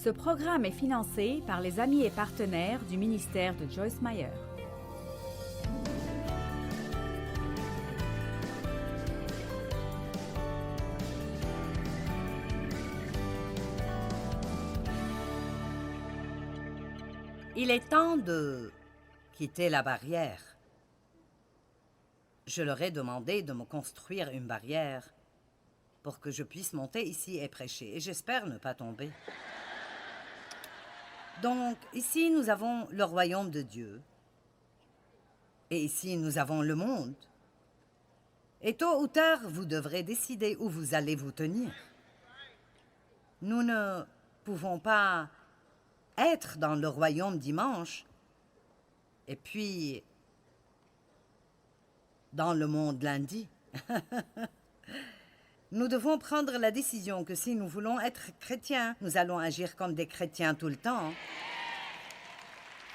Ce programme est financé par les amis et partenaires du ministère de Joyce Meyer. Il est temps de quitter la barrière. Je leur ai demandé de me construire une barrière pour que je puisse monter ici et prêcher, et j'espère ne pas tomber. Donc, ici, nous avons le royaume de Dieu, et ici, nous avons le monde. Et tôt ou tard, vous devrez décider où vous allez vous tenir. Nous ne pouvons pas être dans le royaume dimanche, et puis dans le monde lundi. Nous devons prendre la décision que si nous voulons être chrétiens, nous allons agir comme des chrétiens tout le temps.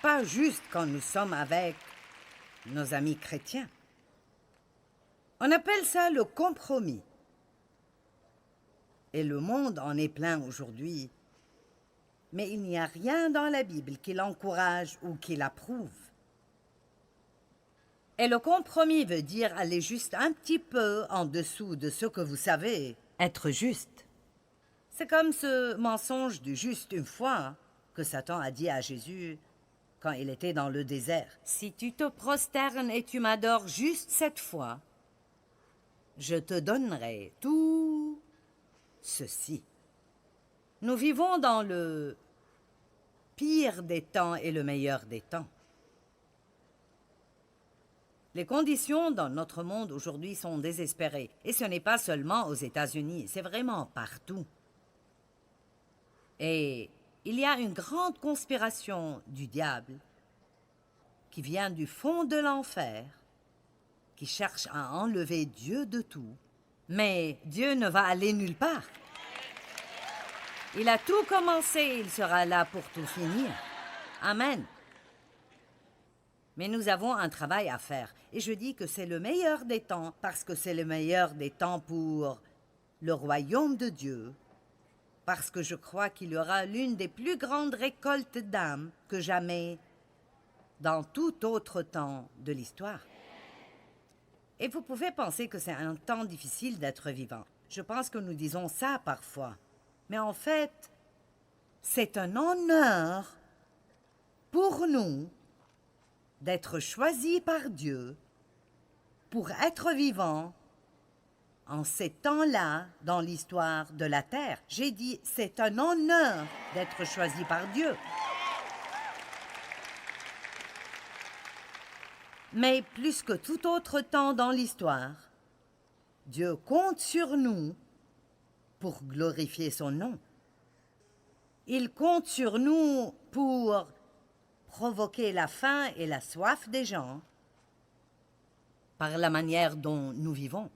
Pas juste quand nous sommes avec nos amis chrétiens. On appelle ça le compromis. Et le monde en est plein aujourd'hui. Mais il n'y a rien dans la Bible qui l'encourage ou qui l'approuve. Et le compromis veut dire aller juste un petit peu en dessous de ce que vous savez être juste. C'est comme ce mensonge du juste une fois que Satan a dit à Jésus quand il était dans le désert. « Si tu te prosternes et tu m'adores juste cette fois, je te donnerai tout ceci. » Nous vivons dans le pire des temps et le meilleur des temps. Les conditions dans notre monde aujourd'hui sont désespérées. Et ce n'est pas seulement aux États-Unis, c'est vraiment partout. Et il y a une grande conspiration du diable qui vient du fond de l'enfer, qui cherche à enlever Dieu de tout. Mais Dieu ne va aller nulle part. Il a tout commencé, il sera là pour tout finir. Amen. Mais nous avons un travail à faire. Et je dis que c'est le meilleur des temps, parce que c'est le meilleur des temps pour le royaume de Dieu, parce que je crois qu'il y aura l'une des plus grandes récoltes d'âmes que jamais dans tout autre temps de l'histoire. Et vous pouvez penser que c'est un temps difficile d'être vivant. Je pense que nous disons ça parfois. Mais en fait, c'est un honneur pour nous d'être choisis par Dieu pour être vivants en ces temps-là dans l'histoire de la terre. J'ai dit, c'est un honneur d'être choisi par Dieu. Mais plus que tout autre temps dans l'histoire, Dieu compte sur nous pour glorifier son nom. Il compte sur nous pour provoquer la faim et la soif des gens par la manière dont nous vivons.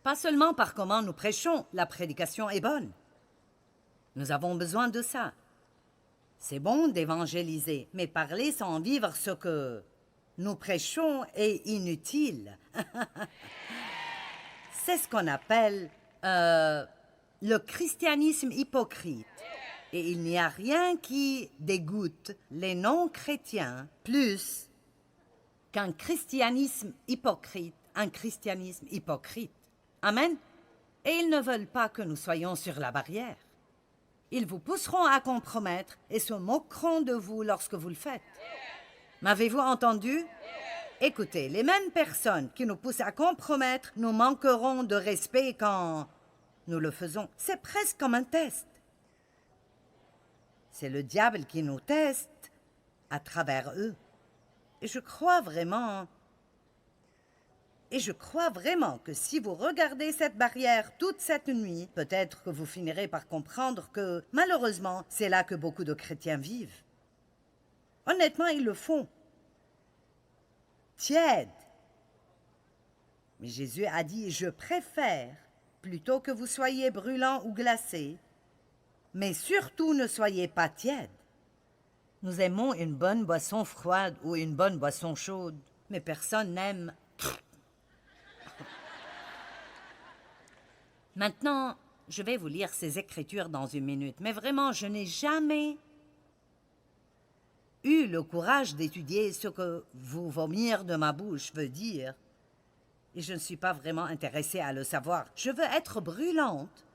Pas seulement par comment nous prêchons, la prédication est bonne. Nous avons besoin de ça. C'est bon d'évangéliser, mais parler sans vivre ce que nous prêchons est inutile. C'est ce qu'on appelle le christianisme hypocrite. Et il n'y a rien qui dégoûte les non-chrétiens plus qu'un christianisme hypocrite, Amen. Et ils ne veulent pas que nous soyons sur la barrière. Ils vous pousseront à compromettre et se moqueront de vous lorsque vous le faites. M'avez-vous entendu? Écoutez, les mêmes personnes qui nous poussent à compromettre nous manqueront de respect quand nous le faisons. C'est presque comme un test. C'est le diable qui nous teste à travers eux. Et je crois vraiment que si vous regardez cette barrière toute cette nuit, peut-être que vous finirez par comprendre que, malheureusement, c'est là que beaucoup de chrétiens vivent. Honnêtement, ils le font. Tiède. Mais Jésus a dit, je préfère, plutôt que vous soyez brûlants ou glacés, mais surtout ne soyez pas tièdes. Nous aimons une bonne boisson froide ou une bonne boisson chaude, mais personne n'aime. Maintenant, Je vais vous lire ces écritures dans une minute, mais vraiment, je n'ai jamais eu le courage d'étudier ce que vous vomir de ma bouche veut dire. Et je ne suis pas vraiment intéressée à le savoir. Je veux être brûlante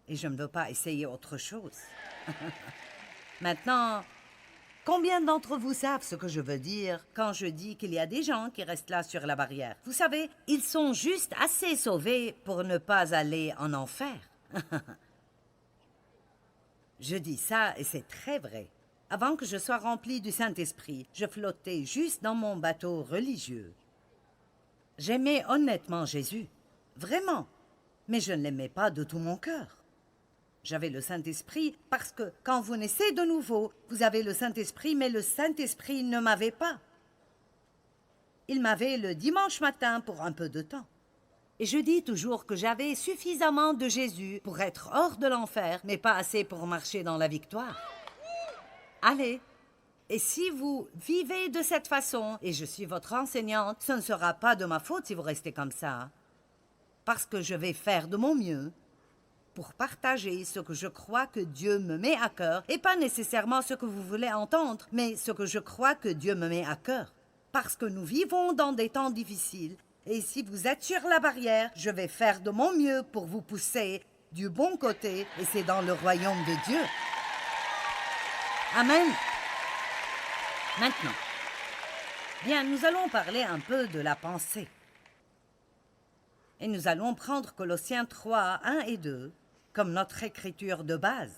et je ne veux pas essayer autre chose. Maintenant, combien d'entre vous savent ce que je veux dire quand je dis qu'il y a des gens qui restent là sur la barrière? Vous savez, ils sont juste assez sauvés pour ne pas aller en enfer. Je dis ça et c'est très vrai. Avant que je sois remplie du Saint-Esprit, je flottais juste dans mon bateau religieux. J'aimais honnêtement Jésus, vraiment, mais je ne l'aimais pas de tout mon cœur. J'avais le Saint-Esprit parce que quand vous naissez de nouveau, vous avez le Saint-Esprit, mais le Saint-Esprit ne m'avait pas. Il m'avait le dimanche matin pour un peu de temps. Et je dis toujours que j'avais suffisamment de Jésus pour être hors de l'enfer, mais pas assez pour marcher dans la victoire. Allez, et si vous vivez de cette façon, et je suis votre enseignante, ce ne sera pas de ma faute si vous restez comme ça, parce que je vais faire de mon mieux pour partager ce que je crois que Dieu me met à cœur, et pas nécessairement ce que vous voulez entendre, mais ce que je crois que Dieu me met à cœur. Parce que nous vivons dans des temps difficiles, et si vous êtes sur la barrière, je vais faire de mon mieux pour vous pousser du bon côté, et c'est dans le royaume de Dieu. Amen. Maintenant, bien, nous allons parler un peu de la pensée. Et nous allons prendre Colossiens 3, 1 et 2 comme notre écriture de base.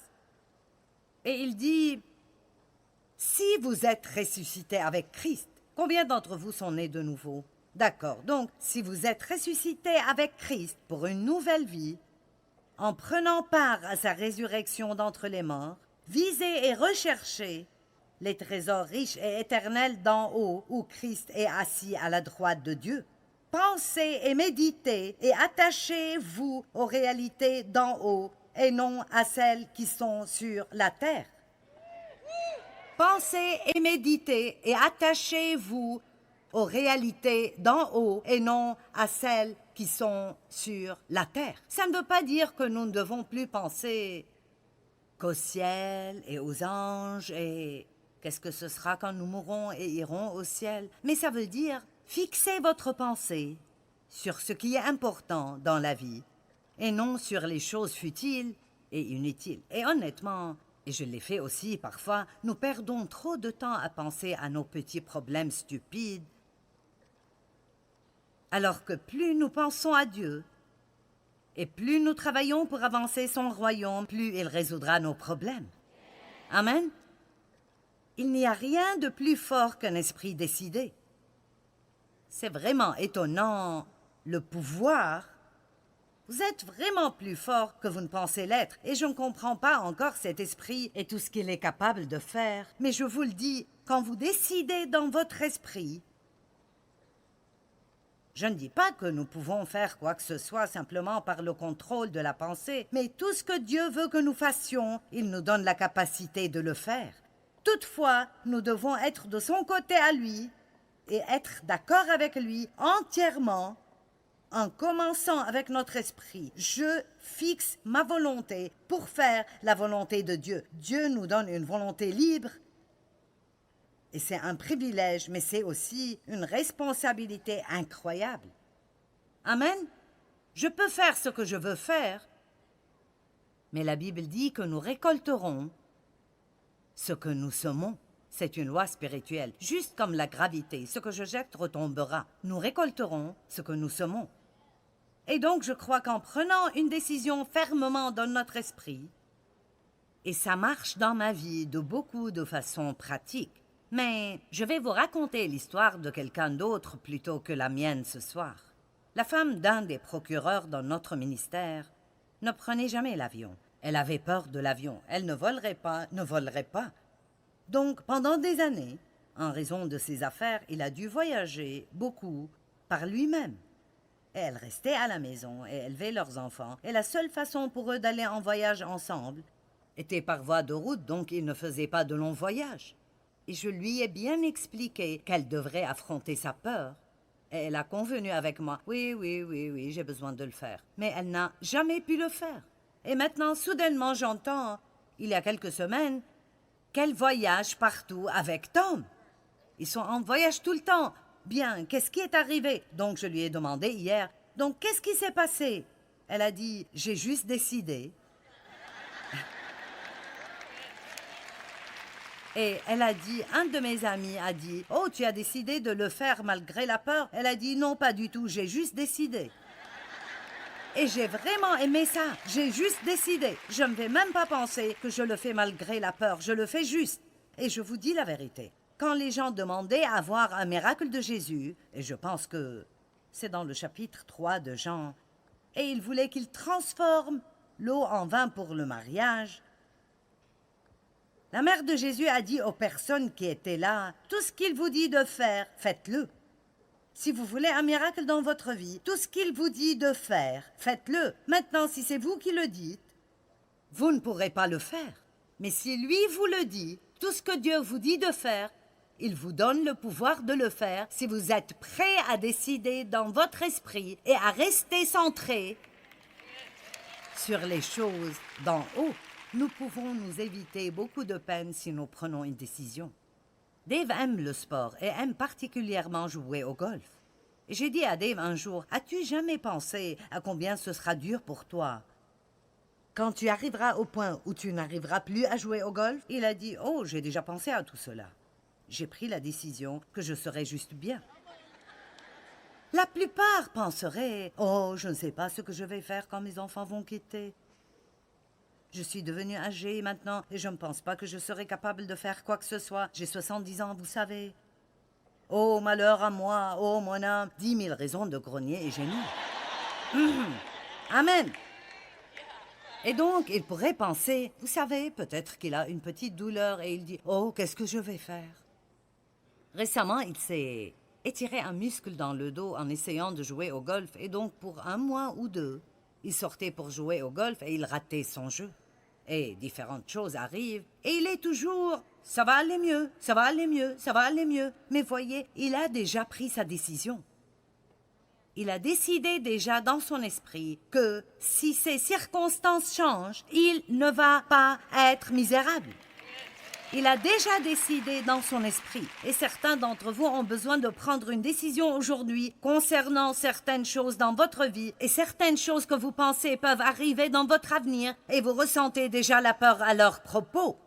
Et il dit, si vous êtes ressuscités avec Christ, combien d'entre vous sont nés de nouveau? D'accord, donc si vous êtes ressuscités avec Christ pour une nouvelle vie, en prenant part à sa résurrection d'entre les morts, visez et recherchez les trésors riches et éternels d'en haut, où Christ est assis à la droite de Dieu. Pensez et méditez et attachez-vous aux réalités d'en haut et non à celles qui sont sur la terre. Pensez et méditez et attachez-vous aux réalités d'en haut et non à celles qui sont sur la terre. Ça ne veut pas dire que nous ne devons plus penser qu'au ciel et aux anges et qu'est-ce que ce sera quand nous mourrons et irons au ciel. Mais ça veut dire fixez votre pensée sur ce qui est important dans la vie et non sur les choses futiles et inutiles. Et honnêtement, et je l'ai fait aussi parfois, nous perdons trop de temps à penser à nos petits problèmes stupides, alors que plus nous pensons à Dieu et plus nous travaillons pour avancer son royaume, plus il résoudra nos problèmes. Amen. Il n'y a rien de plus fort qu'un esprit décidé. C'est vraiment étonnant, le pouvoir. Vous êtes vraiment plus fort que vous ne pensez l'être, et je ne comprends pas encore cet esprit et tout ce qu'il est capable de faire. Mais je vous le dis, quand vous décidez dans votre esprit, je ne dis pas que nous pouvons faire quoi que ce soit simplement par le contrôle de la pensée, mais tout ce que Dieu veut que nous fassions, il nous donne la capacité de le faire. Toutefois, nous devons être de son côté à lui et être d'accord avec lui entièrement en commençant avec notre esprit. Je fixe ma volonté pour faire la volonté de Dieu. Dieu nous donne une volonté libre et c'est un privilège, mais c'est aussi une responsabilité incroyable. Amen. Je peux faire ce que je veux faire, mais la Bible dit que nous récolterons ce que nous semons. C'est une loi spirituelle, juste comme la gravité. Ce que je jette retombera. Nous récolterons ce que nous semons. Et donc, je crois qu'en prenant une décision fermement dans notre esprit, et ça marche dans ma vie de beaucoup de façons pratiques, mais je vais vous raconter l'histoire de quelqu'un d'autre plutôt que la mienne ce soir. La femme d'un des procureurs dans notre ministère ne prenait jamais l'avion. Elle avait peur de l'avion. Elle ne volerait pas. Donc, pendant des années, en raison de ses affaires, il a dû voyager beaucoup par lui-même. Et elle restait à la maison et élevait leurs enfants. Et la seule façon pour eux d'aller en voyage ensemble était par voie de route, donc ils ne faisaient pas de longs voyages. Et je lui ai bien expliqué qu'elle devrait affronter sa peur. Et elle a convenu avec moi, oui, j'ai besoin de le faire. Mais elle n'a jamais pu le faire. Et maintenant, soudainement, j'entends, il y a quelques semaines, qu'elle voyage partout avec Tom. Ils sont en voyage tout le temps. Bien, qu'est-ce qui est arrivé? Donc, je lui ai demandé hier, donc, qu'est-ce qui s'est passé? Elle a dit, j'ai juste décidé. Et elle a dit, un de mes amis a dit, oh, tu as décidé de le faire malgré la peur? Elle a dit, non, pas du tout, j'ai juste décidé. Et j'ai vraiment aimé ça. J'ai juste décidé. Je ne vais même pas penser que je le fais malgré la peur. Je le fais juste. Et je vous dis la vérité. Quand les gens demandaient à voir un miracle de Jésus, et je pense que c'est dans le chapitre 3 de Jean, et ils voulaient qu'il transforme l'eau en vin pour le mariage, la mère de Jésus a dit aux personnes qui étaient là, « Tout ce qu'il vous dit de faire, faites-le. Si vous voulez un miracle dans votre vie, tout ce qu'il vous dit de faire, faites-le. Maintenant, si c'est vous qui le dites, vous ne pourrez pas le faire. Mais si lui vous le dit, tout ce que Dieu vous dit de faire, il vous donne le pouvoir de le faire si vous êtes prêt à décider dans votre esprit et à rester centré sur les choses d'en haut. Nous pouvons nous éviter beaucoup de peine si nous prenons une décision. Dave aime le sport et aime particulièrement jouer au golf. Et j'ai dit à Dave un jour, « As-tu jamais pensé à combien ce sera dur pour toi quand tu arriveras au point où tu n'arriveras plus à jouer au golf? » Il a dit, « Oh, j'ai déjà pensé à tout cela. J'ai pris la décision que je serai juste bien. » La plupart penseraient, « Oh, je ne sais pas ce que je vais faire quand mes enfants vont quitter. Je suis devenue âgée maintenant et je ne pense pas que je serai capable de faire quoi que ce soit. J'ai 70 ans, vous savez. Oh, malheur à moi, oh, mon âme. 10 000 raisons de grogner et gémir. Amen. Et donc, il pourrait penser, vous savez, peut-être qu'il a une petite douleur et il dit, oh, qu'est-ce que je vais faire? Récemment, il s'est étiré un muscle dans le dos en essayant de jouer au golf et donc pour 1 mois ou 2, il sortait pour jouer au golf et il ratait son jeu. Et différentes choses arrivent, et il est toujours « ça va aller mieux, ça va aller mieux, ça va aller mieux ». Mais voyez, il a déjà pris sa décision. Il a décidé déjà dans son esprit que si ces circonstances changent, il ne va pas être misérable. Il a déjà décidé dans son esprit. Et certains d'entre vous ont besoin de prendre une décision aujourd'hui concernant certaines choses dans votre vie et certaines choses que vous pensez peuvent arriver dans votre avenir et vous ressentez déjà la peur à leur propos.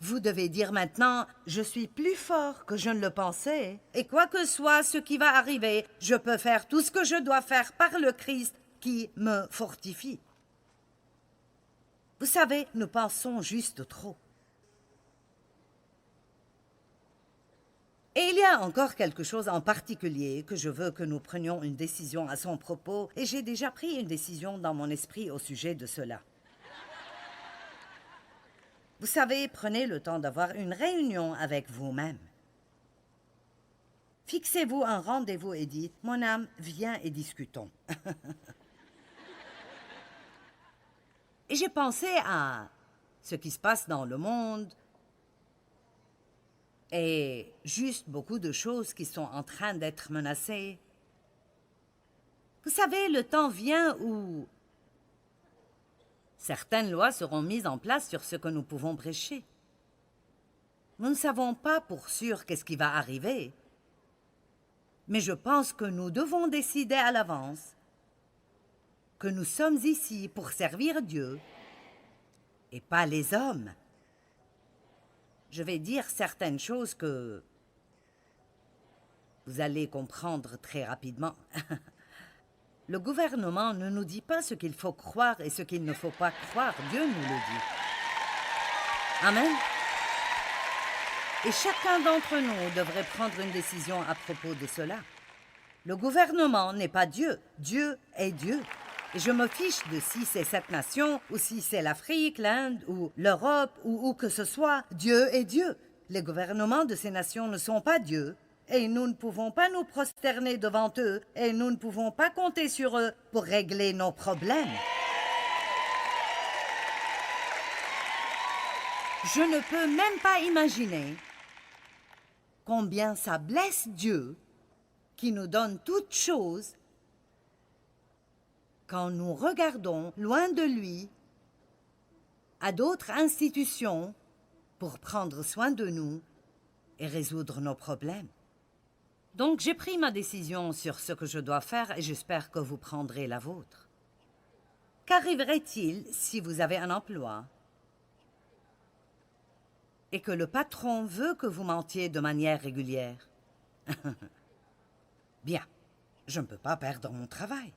Vous devez dire maintenant, je suis plus fort que je ne le pensais. Et quoi que soit ce qui va arriver, je peux faire tout ce que je dois faire par le Christ qui me fortifie. Vous savez, nous pensons juste trop. Et il y a encore quelque chose en particulier que je veux que nous prenions une décision à son propos, et j'ai déjà pris une décision dans mon esprit au sujet de cela. Vous savez, prenez le temps d'avoir une réunion avec vous-même. Fixez-vous un rendez-vous et dites, « Mon âme, viens et discutons. » Et j'ai pensé à ce qui se passe dans le monde, et juste beaucoup de choses qui sont en train d'être menacées. Vous savez, le temps vient où certaines lois seront mises en place sur ce que nous pouvons prêcher. Nous ne savons pas pour sûr qu'est-ce qui va arriver, mais je pense que nous devons décider à l'avance que nous sommes ici pour servir Dieu et pas les hommes. Je vais dire certaines choses que vous allez comprendre très rapidement. Le gouvernement ne nous dit pas ce qu'il faut croire et ce qu'il ne faut pas croire. Dieu nous le dit. Amen. Et chacun d'entre nous devrait prendre une décision à propos de cela. Le gouvernement n'est pas Dieu. Dieu est Dieu. Et je me fiche de si c'est cette nation, ou si c'est l'Afrique, l'Inde, ou l'Europe, ou où que ce soit. Dieu est Dieu. Les gouvernements de ces nations ne sont pas Dieu. Et nous ne pouvons pas nous prosterner devant eux, et nous ne pouvons pas compter sur eux pour régler nos problèmes. Je ne peux même pas imaginer combien ça blesse Dieu qui nous donne toutes choses quand nous regardons loin de lui à d'autres institutions pour prendre soin de nous et résoudre nos problèmes. Donc j'ai pris ma décision sur ce que je dois faire et j'espère que vous prendrez la vôtre. Qu'arriverait-il si vous avez un emploi et que le patron veut que vous mentiez de manière régulière? Bien, je ne peux pas perdre mon travail.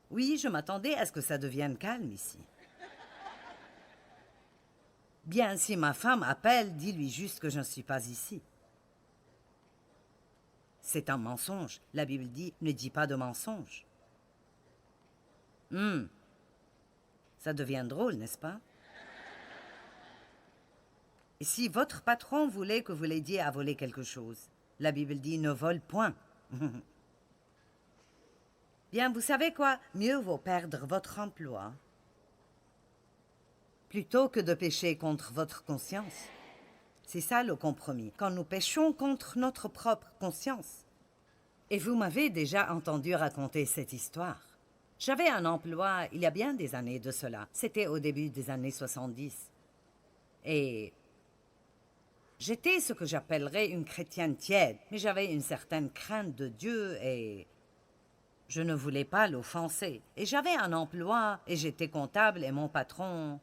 Oui, je m'attendais à ce que ça devienne calme ici. Bien, si ma femme appelle, dis-lui juste que je ne suis pas ici. C'est un mensonge. La Bible dit « ne dis pas de mensonge ». Ça devient drôle, n'est-ce pas? Et si votre patron voulait que vous l'aidiez à voler quelque chose, la Bible dit « ne vole point ». Bien, vous savez quoi? Mieux vaut perdre votre emploi plutôt que de pécher contre votre conscience. C'est ça le compromis, quand nous péchons contre notre propre conscience. Et vous m'avez déjà entendu raconter cette histoire. J'avais un emploi il y a bien des années de cela. C'était au début des années 70. Et j'étais ce que j'appellerais une chrétienne tiède, mais j'avais une certaine crainte de Dieu et je ne voulais pas l'offenser. Et j'avais un emploi et j'étais comptable et mon patron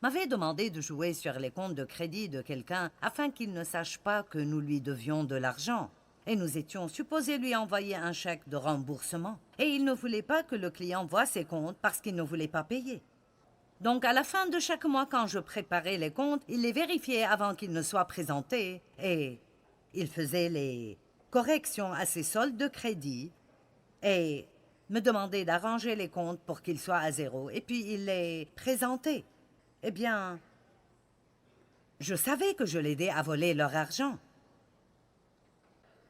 m'avait demandé de jouer sur les comptes de crédit de quelqu'un afin qu'il ne sache pas que nous lui devions de l'argent. Et nous étions supposés lui envoyer un chèque de remboursement. Et il ne voulait pas que le client voie ses comptes parce qu'il ne voulait pas payer. Donc à la fin de chaque mois, quand je préparais les comptes, il les vérifiait avant qu'ils ne soient présentés et il faisait les corrections à ses soldes de crédit et me demandait d'arranger les comptes pour qu'ils soient à zéro et puis il les présentait. Eh bien, je savais que je l'aidais à voler leur argent.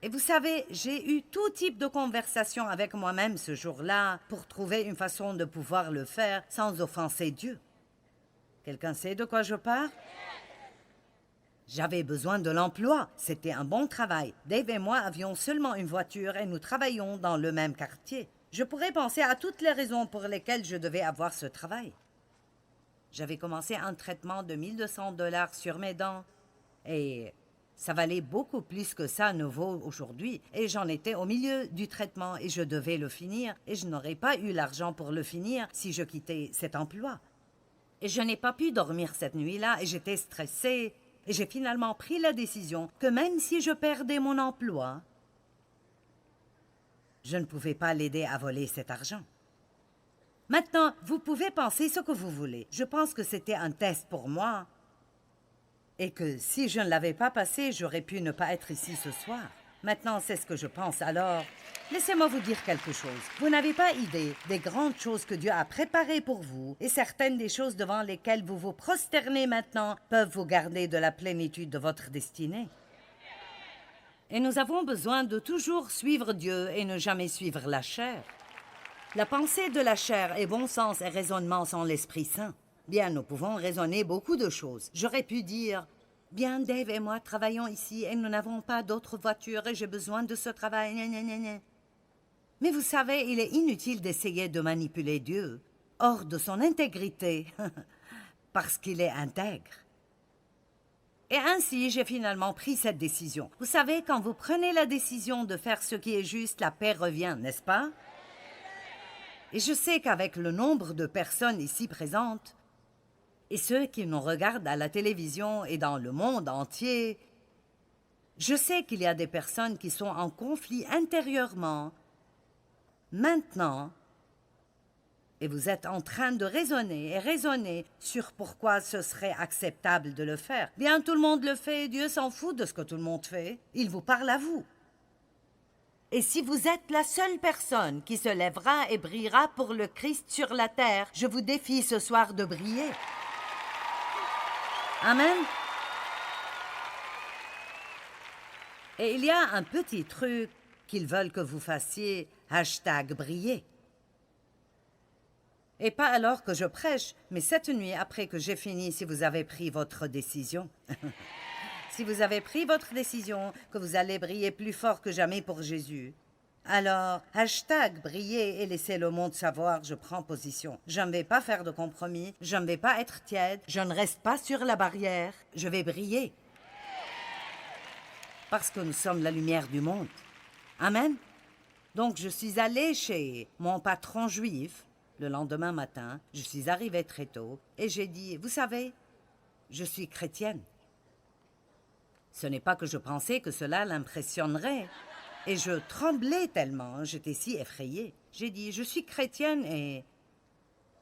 Et vous savez, j'ai eu tout type de conversation avec moi-même ce jour-là pour trouver une façon de pouvoir le faire sans offenser Dieu. Quelqu'un sait de quoi je parle? J'avais besoin de l'emploi. C'était un bon travail. Dave et moi avions seulement une voiture et nous travaillions dans le même quartier. Je pourrais penser à toutes les raisons pour lesquelles je devais avoir ce travail. J'avais commencé un traitement de 1 200 $ sur mes dents et ça valait beaucoup plus que ça ne vaut aujourd'hui. Et j'en étais au milieu du traitement et je devais le finir et je n'aurais pas eu l'argent pour le finir si je quittais cet emploi. Et je n'ai pas pu dormir cette nuit-là et j'étais stressée. Et j'ai finalement pris la décision que même si je perdais mon emploi, je ne pouvais pas l'aider à voler cet argent. Maintenant, vous pouvez penser ce que vous voulez. Je pense que c'était un test pour moi et que si je ne l'avais pas passé, j'aurais pu ne pas être ici ce soir. Maintenant, c'est ce que je pense. Alors, laissez-moi vous dire quelque chose. Vous n'avez pas idée des grandes choses que Dieu a préparées pour vous et certaines des choses devant lesquelles vous vous prosternez maintenant peuvent vous garder de la plénitude de votre destinée. Et nous avons besoin de toujours suivre Dieu et ne jamais suivre la chair. La pensée de la chair est bon sens et raisonnement sans l'Esprit Saint. Bien, nous pouvons raisonner beaucoup de choses. J'aurais pu dire, bien, Dave et moi travaillons ici et nous n'avons pas d'autre voiture et j'ai besoin de ce travail. Mais vous savez, il est inutile d'essayer de manipuler Dieu hors de son intégrité, parce qu'il est intègre. Et ainsi, j'ai finalement pris cette décision. Vous savez, quand vous prenez la décision de faire ce qui est juste, la paix revient, n'est-ce pas? Et je sais qu'avec le nombre de personnes ici présentes, et ceux qui nous regardent à la télévision et dans le monde entier, je sais qu'il y a des personnes qui sont en conflit intérieurement, maintenant, et vous êtes en train de raisonner et raisonner sur pourquoi ce serait acceptable de le faire. Bien, tout le monde le fait, Dieu s'en fout de ce que tout le monde fait. Il vous parle à vous. Et si vous êtes la seule personne qui se lèvera et brillera pour le Christ sur la terre, je vous défie ce soir de briller. Amen. Et il y a un petit truc qu'ils veulent que vous fassiez, #briller. Et pas alors que je prêche, mais cette nuit après que j'ai fini, si vous avez pris votre décision. Si vous avez pris votre décision, que vous allez briller plus fort que jamais pour Jésus, Alors, hashtag briller et laisser le monde savoir, je prends position. Je ne vais pas faire de compromis, je ne vais pas être tiède, je ne reste pas sur la barrière, je vais briller. Parce que nous sommes la lumière du monde. Amen. Donc je suis allée chez mon patron juif le lendemain matin, je suis arrivée très tôt et j'ai dit, vous savez, je suis chrétienne. Ce n'est pas que je pensais que cela l'impressionnerait. Et je tremblais tellement, j'étais si effrayée. J'ai dit, je suis chrétienne et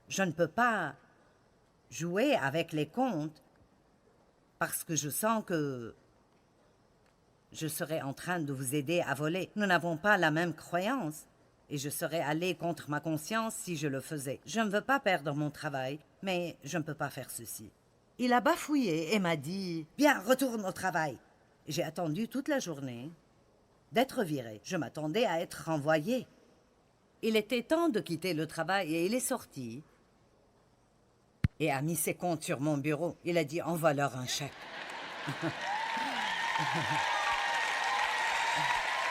je ne peux pas jouer avec les contes parce que je sens que je serais en train de vous aider à voler. Nous n'avons pas la même croyance et je serais allée contre ma conscience si je le faisais. Je ne veux pas perdre mon travail, mais je ne peux pas faire ceci. Il a bafouillé et m'a dit, bien, retourne au travail. J'ai attendu toute la journée d'être viré. Je m'attendais à être renvoyé. Il était temps de quitter le travail et il est sorti et a mis ses comptes sur mon bureau. Il a dit, envoie-leur un chèque.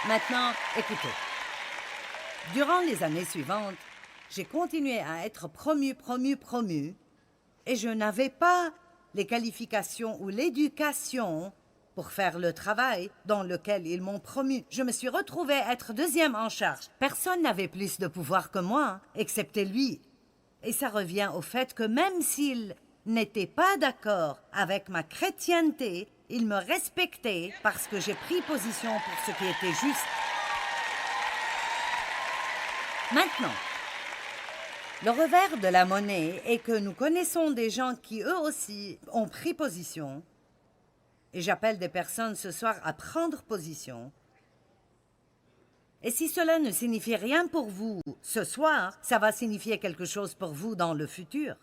Maintenant, écoutez. Durant les années suivantes, j'ai continué à être promu, et je n'avais pas les qualifications ou l'éducation pour faire le travail dans lequel ils m'ont promu. Je me suis retrouvée être deuxième en charge. Personne n'avait plus de pouvoir que moi, excepté lui. Et ça revient au fait que même s'il n'était pas d'accord avec ma chrétienté, il me respectait parce que j'ai pris position pour ce qui était juste. Maintenant, le revers de la monnaie est que nous connaissons des gens qui, eux aussi, ont pris position. Et j'appelle des personnes ce soir à prendre position. Et si cela ne signifie rien pour vous ce soir, ça va signifier quelque chose pour vous dans le futur.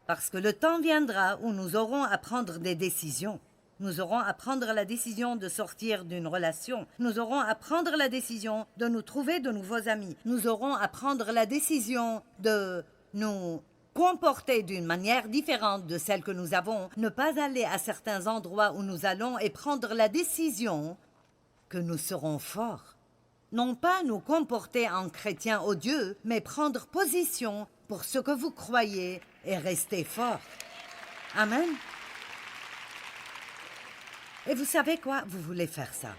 Parce que le temps viendra où nous aurons à prendre des décisions. Nous aurons à prendre la décision de sortir d'une relation. Nous aurons à prendre la décision de nous trouver de nouveaux amis. Nous aurons à prendre la décision de nous comporter d'une manière différente de celle que nous avons, ne pas aller à certains endroits où nous allons et prendre la décision que nous serons forts. Non pas nous comporter en chrétiens odieux, mais prendre position pour ce que vous croyez et rester forts. Amen. Et vous savez quoi? Vous voulez faire ça.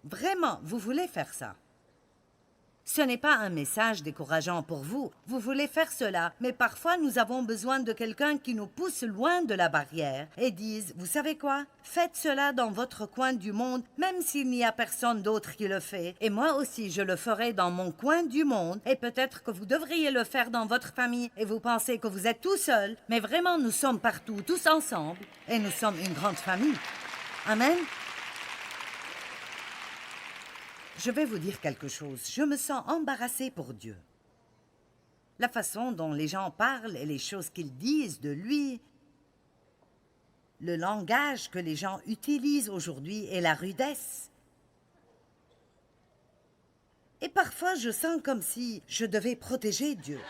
Vraiment, vous voulez faire ça. Ce n'est pas un message décourageant pour vous. Vous voulez faire cela, mais parfois nous avons besoin de quelqu'un qui nous pousse loin de la barrière et dise, vous savez quoi? Faites cela dans votre coin du monde, même s'il n'y a personne d'autre qui le fait. Et moi aussi, je le ferai dans mon coin du monde. Et peut-être que vous devriez le faire dans votre famille et vous pensez que vous êtes tout seul. Mais vraiment, nous sommes partout, tous ensemble. Et nous sommes une grande famille. Amen. Je vais vous dire quelque chose. Je me sens embarrassée pour Dieu. La façon dont les gens parlent et les choses qu'ils disent de lui, le langage que les gens utilisent aujourd'hui et la rudesse. Et parfois, je sens comme si je devais protéger Dieu.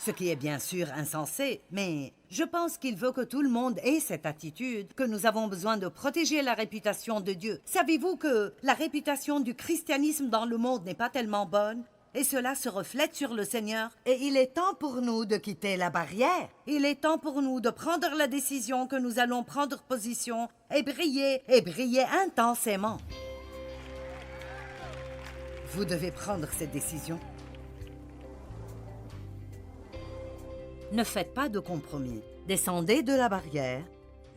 Ce qui est bien sûr insensé, mais je pense qu'il veut que tout le monde ait cette attitude, que nous avons besoin de protéger la réputation de Dieu. Savez-vous que la réputation du christianisme dans le monde n'est pas tellement bonne? Et cela se reflète sur le Seigneur. Et il est temps pour nous de quitter la barrière. Il est temps pour nous de prendre la décision que nous allons prendre position et briller intensément. Vous devez prendre cette décision. Ne faites pas de compromis. Descendez de la barrière,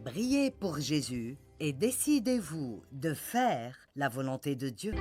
brillez pour Jésus et décidez-vous de faire la volonté de Dieu.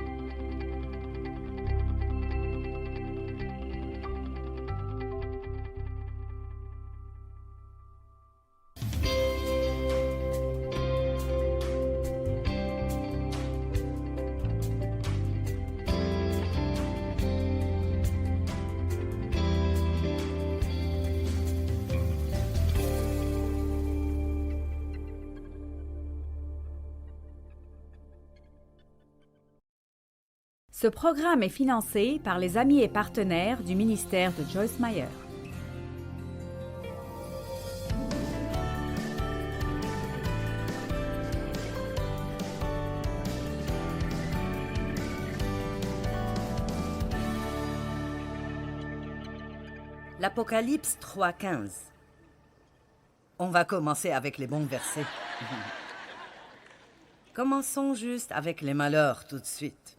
Ce programme est financé par les amis et partenaires du ministère de Joyce Meyer. L'Apocalypse 3:15. On va commencer avec les bons versets. Commençons juste avec les malheurs tout de suite.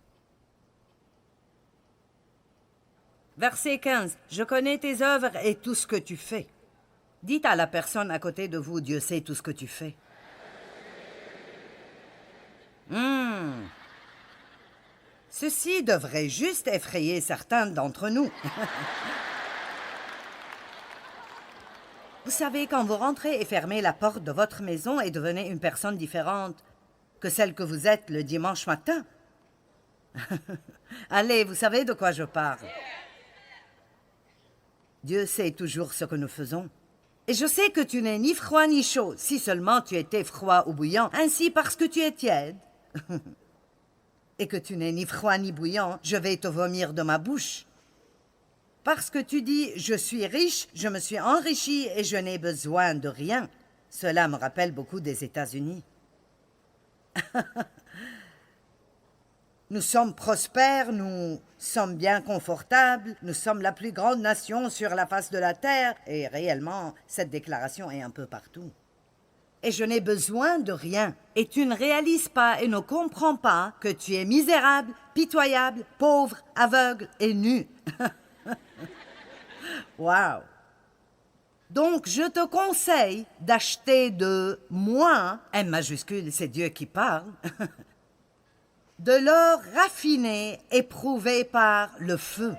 Verset 15. Je connais tes œuvres et tout ce que tu fais. Dites à la personne à côté de vous, Dieu sait tout ce que tu fais. Ceci devrait juste effrayer certains d'entre nous. Vous savez, quand vous rentrez et fermez la porte de votre maison et devenez une personne différente que celle que vous êtes le dimanche matin. Allez, vous savez de quoi je parle. Dieu sait toujours ce que nous faisons. Et je sais que tu n'es ni froid ni chaud, si seulement tu étais froid ou bouillant, ainsi parce que tu es tiède. Et que tu n'es ni froid ni bouillant, je vais te vomir de ma bouche. Parce que tu dis, je suis riche, je me suis enrichi et je n'ai besoin de rien. Cela me rappelle beaucoup des États-Unis. Nous sommes prospères, nous sommes bien confortables, nous sommes la plus grande nation sur la face de la terre, et réellement, cette déclaration est un peu partout. Et je n'ai besoin de rien. Et tu ne réalises pas et ne comprends pas que tu es misérable, pitoyable, pauvre, aveugle et nu. Wow! Donc, je te conseille d'acheter de moi, M majuscule, c'est Dieu qui parle, de l'or raffiné, éprouvé par le feu.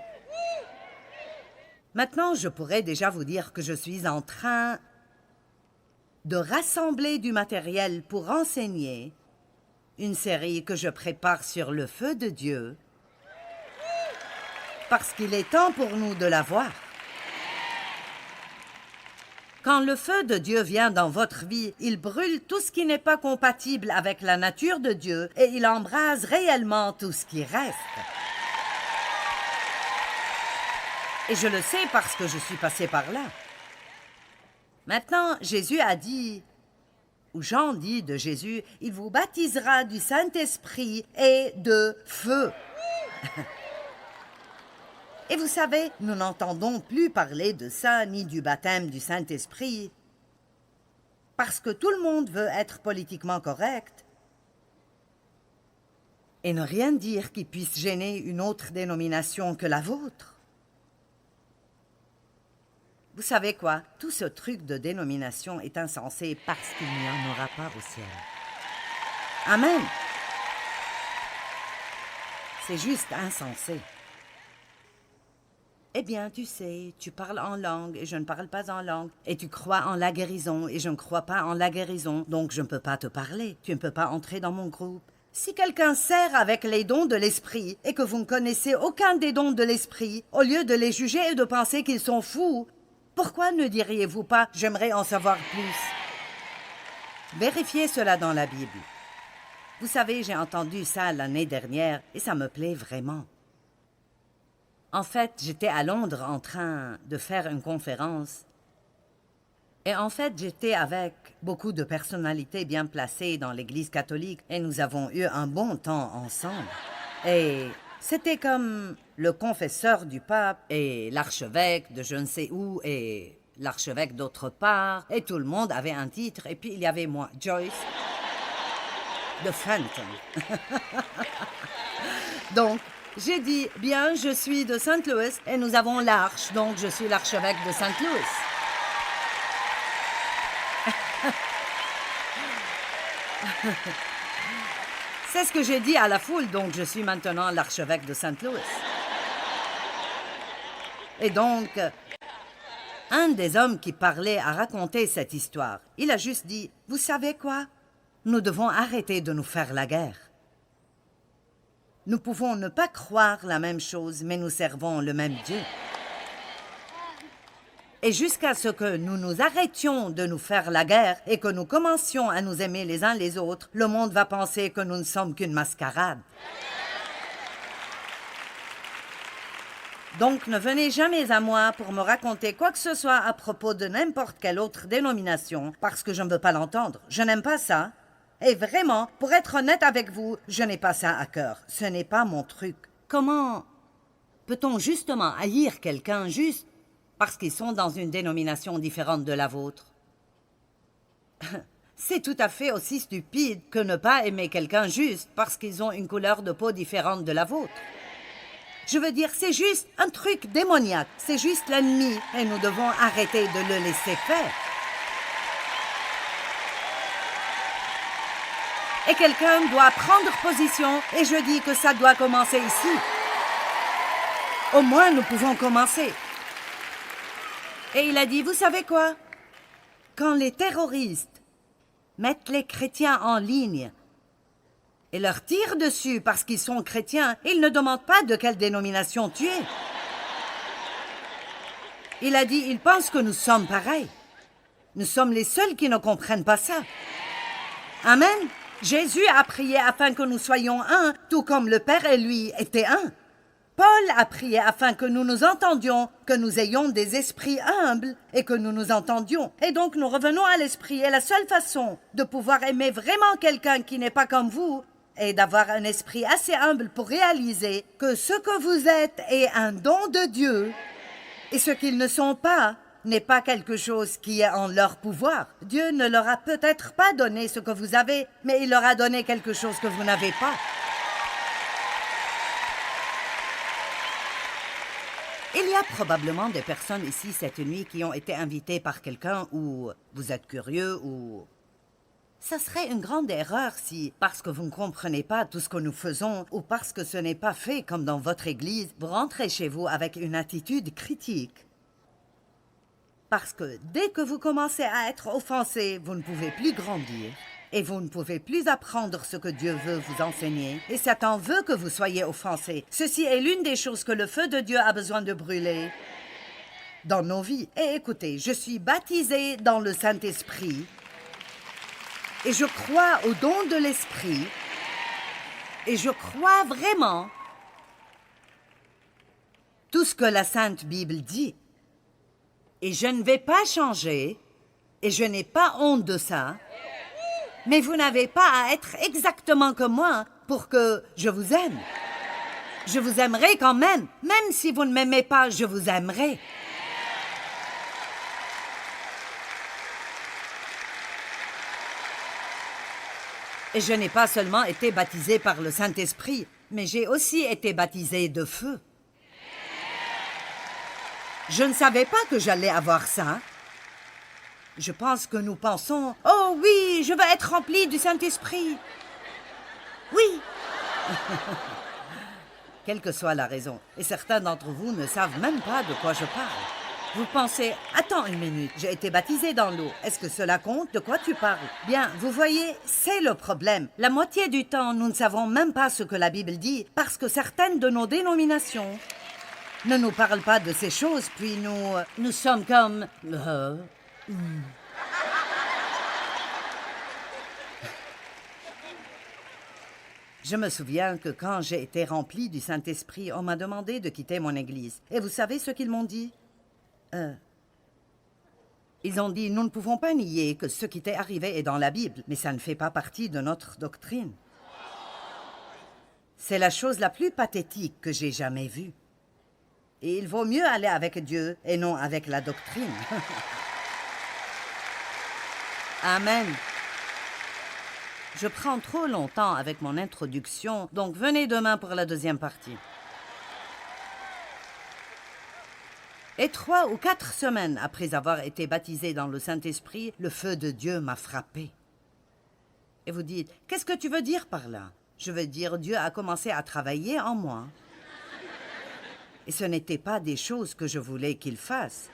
Maintenant, je pourrais déjà vous dire que je suis en train de rassembler du matériel pour enseigner une série que je prépare sur le feu de Dieu, parce qu'il est temps pour nous de la voir. Quand le feu de Dieu vient dans votre vie, il brûle tout ce qui n'est pas compatible avec la nature de Dieu et il embrase réellement tout ce qui reste. Et je le sais parce que je suis passée par là. Maintenant, Jésus a dit, ou Jean dit de Jésus, il vous baptisera du Saint-Esprit et de feu. Et vous savez, nous n'entendons plus parler de ça, ni du baptême du Saint-Esprit, parce que tout le monde veut être politiquement correct et ne rien dire qui puisse gêner une autre dénomination que la vôtre. Vous savez quoi? Tout ce truc de dénomination est insensé parce qu'il n'y en aura pas au ciel. Amen. C'est juste insensé. Eh bien, tu sais, tu parles en langue et je ne parle pas en langue. Et tu crois en la guérison et je ne crois pas en la guérison. Donc, je ne peux pas te parler. Tu ne peux pas entrer dans mon groupe. Si quelqu'un sert avec les dons de l'esprit et que vous ne connaissez aucun des dons de l'esprit, au lieu de les juger et de penser qu'ils sont fous, pourquoi ne diriez-vous pas « j'aimerais en savoir plus » Vérifiez cela dans la Bible. Vous savez, j'ai entendu ça l'année dernière et ça me plaît vraiment. En fait, j'étais à Londres en train de faire une conférence. Et en fait, j'étais avec beaucoup de personnalités bien placées dans l'Église catholique et nous avons eu un bon temps ensemble. Et c'était comme le confesseur du pape et l'archevêque de je ne sais où et l'archevêque d'autre part. Et tout le monde avait un titre. Et puis il y avait moi, Joyce, de Fenton. Donc, j'ai dit, bien, je suis de St. Louis et nous avons l'arche, donc je suis l'archevêque de St. Louis. C'est ce que j'ai dit à la foule, donc je suis maintenant l'archevêque de St. Louis. Et donc, un des hommes qui parlait a raconté cette histoire. Il a juste dit, vous savez quoi? Nous devons arrêter de nous faire la guerre. Nous pouvons ne pas croire la même chose, mais nous servons le même Dieu. Et jusqu'à ce que nous nous arrêtions de nous faire la guerre et que nous commencions à nous aimer les uns les autres, le monde va penser que nous ne sommes qu'une mascarade. Donc ne venez jamais à moi pour me raconter quoi que ce soit à propos de n'importe quelle autre dénomination, parce que je ne veux pas l'entendre. Je n'aime pas ça. Et vraiment, pour être honnête avec vous, je n'ai pas ça à cœur. Ce n'est pas mon truc. Comment peut-on justement haïr quelqu'un juste parce qu'ils sont dans une dénomination différente de la vôtre. C'est tout à fait aussi stupide que ne pas aimer quelqu'un juste parce qu'ils ont une couleur de peau différente de la vôtre. Je veux dire, c'est juste un truc démoniaque, c'est juste l'ennemi et nous devons arrêter de le laisser faire. Et quelqu'un doit prendre position et je dis que ça doit commencer ici. Au moins, nous pouvons commencer. Et il a dit, vous savez quoi? Quand les terroristes mettent les chrétiens en ligne et leur tirent dessus parce qu'ils sont chrétiens, ils ne demandent pas de quelle dénomination tu es. Il a dit, ils pensent que nous sommes pareils. Nous sommes les seuls qui ne comprennent pas ça. Amen. Jésus a prié afin que nous soyons un, tout comme le Père et lui étaient un. Paul a prié afin que nous nous entendions, que nous ayons des esprits humbles et que nous nous entendions. Et donc nous revenons à l'esprit. Et la seule façon de pouvoir aimer vraiment quelqu'un qui n'est pas comme vous est d'avoir un esprit assez humble pour réaliser que ce que vous êtes est un don de Dieu et ce qu'ils ne sont pas n'est pas quelque chose qui est en leur pouvoir. Dieu ne leur a peut-être pas donné ce que vous avez, mais il leur a donné quelque chose que vous n'avez pas. Il y a probablement des personnes ici cette nuit qui ont été invitées par quelqu'un ou vous êtes curieux ou... Ça serait une grande erreur si, parce que vous ne comprenez pas tout ce que nous faisons ou parce que ce n'est pas fait comme dans votre église, vous rentrez chez vous avec une attitude critique. Parce que dès que vous commencez à être offensé, vous ne pouvez plus grandir. Et vous ne pouvez plus apprendre ce que Dieu veut vous enseigner. Et Satan veut que vous soyez offensés. Ceci est l'une des choses que le feu de Dieu a besoin de brûler dans nos vies. Et écoutez, je suis baptisée dans le Saint-Esprit. Et je crois au don de l'Esprit. Et je crois vraiment tout ce que la Sainte Bible dit. Et je ne vais pas changer. Et je n'ai pas honte de ça. Mais vous n'avez pas à être exactement comme moi pour que je vous aime. Je vous aimerai quand même. Même si vous ne m'aimez pas, je vous aimerai. Et je n'ai pas seulement été baptisée par le Saint-Esprit, mais j'ai aussi été baptisée de feu. Je ne savais pas que j'allais avoir ça. Je pense que nous pensons, « Oh oui, je veux être rempli du Saint-Esprit. » Oui. Quelle que soit la raison. Et certains d'entre vous ne savent même pas de quoi je parle. Vous pensez, « Attends une minute, j'ai été baptisé dans l'eau. Est-ce que cela compte? De quoi tu parles? » Bien, vous voyez, c'est le problème. La moitié du temps, nous ne savons même pas ce que la Bible dit parce que certaines de nos dénominations ne nous parlent pas de ces choses, puis nous sommes comme... Je me souviens que quand j'ai été rempli du Saint-Esprit, on m'a demandé de quitter mon église. Et vous savez ce qu'ils m'ont dit? Ils ont dit, nous ne pouvons pas nier que ce qui t'est arrivé est dans la Bible, mais ça ne fait pas partie de notre doctrine. C'est la chose la plus pathétique que j'ai jamais vue. Et il vaut mieux aller avec Dieu et non avec la doctrine. Amen. Je prends trop longtemps avec mon introduction, donc venez demain pour la deuxième partie. Et 3 ou 4 semaines après avoir été baptisé dans le Saint-Esprit, le feu de Dieu m'a frappé. Et vous dites, qu'est-ce que tu veux dire par là? Je veux dire, Dieu a commencé à travailler en moi. Et ce n'était pas des choses que je voulais qu'il fasse.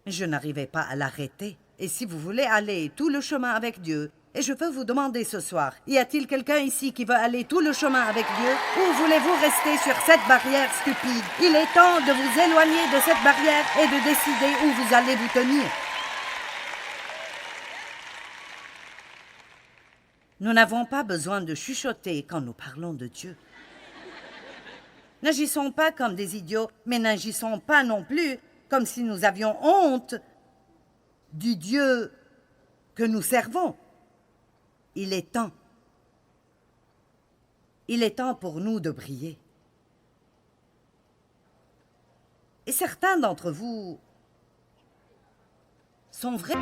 Je n'arrivais pas à l'arrêter. Et si vous voulez aller tout le chemin avec Dieu, et je veux vous demander ce soir, y a-t-il quelqu'un ici qui veut aller tout le chemin avec Dieu, ou voulez-vous rester sur cette barrière stupide? Il est temps de vous éloigner de cette barrière et de décider où vous allez vous tenir. Nous n'avons pas besoin de chuchoter quand nous parlons de Dieu. N'agissons pas comme des idiots, mais n'agissons pas non plus comme si nous avions honte du Dieu que nous servons. Il est temps. Il est temps pour nous de briller. Et certains d'entre vous sont vrais.